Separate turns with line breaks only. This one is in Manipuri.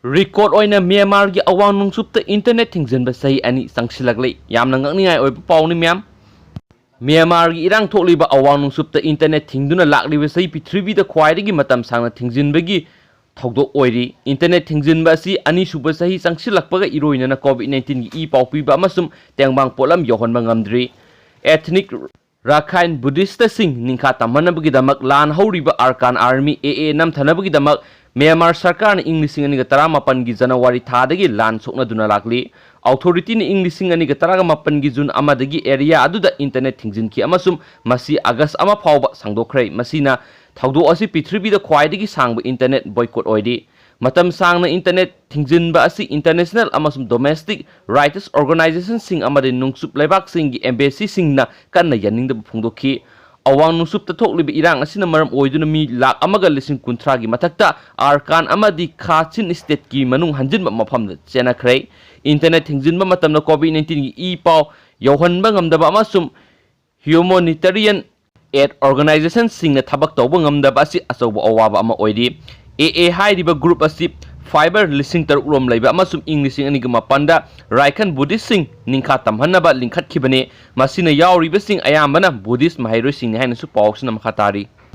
Record Oina Myanmar gi Awang NongChup ta internet Thingjinba Chahi ani Changsilakle yamna ngakningai oiba pawni myam Myanmar gi irang thokliba Awang NongChup ta internet thingduna lakliba Chahi Prithribi da khwaidagi matam sangna Thingjinba gi thogdok oiri internet Thingjinba asi ani suba Chahi Changsilakpaga iroina na COVID-19 gi paw piba amasum tengbang polam yohonba ngamdri ethnic Rakhine Buddhist sing ningkha tamhanabagi damak lan horiba Arkan Army AA namthanabagi damak Myanmar Sarkar English ani ga 18 gi January thadagi lan sokna duna lakli authority ni English ani ga 18 gi June amadagi area aduda internet thingjinki amasum masi August ama phawba sangdokhrei masina thawdo asi Prithribi da khwaidagi sangba internet boycott oidi matam sangna internet thingjinba asi international amasum domestic rights organization sing amade NongChup lebak sing gi embassy singna kanna yaningda phungdokhi Awang NongChup ta thokliba irang asina maram oiduna mi lak amaga lising kunthra gi mathakta Arkan amadi Kachin state ki manung hanjinba mafamda chenakhrai internet thingjinba matamna COVID-19 gi paw yohanba ngamdaba amasum humanitarian aid organization singna thabak tawba ngamdaba asi achawba awaba ama oidi AA hairiba group asi fiber lising taruk rom laiba amasum English ani ga mapanda Rakhine Buddhist sing ningkha tamhanaba lingkhat khibane masina yauriba sing ayambana Buddhist mahairoi sing ni haina su pawsna makhatari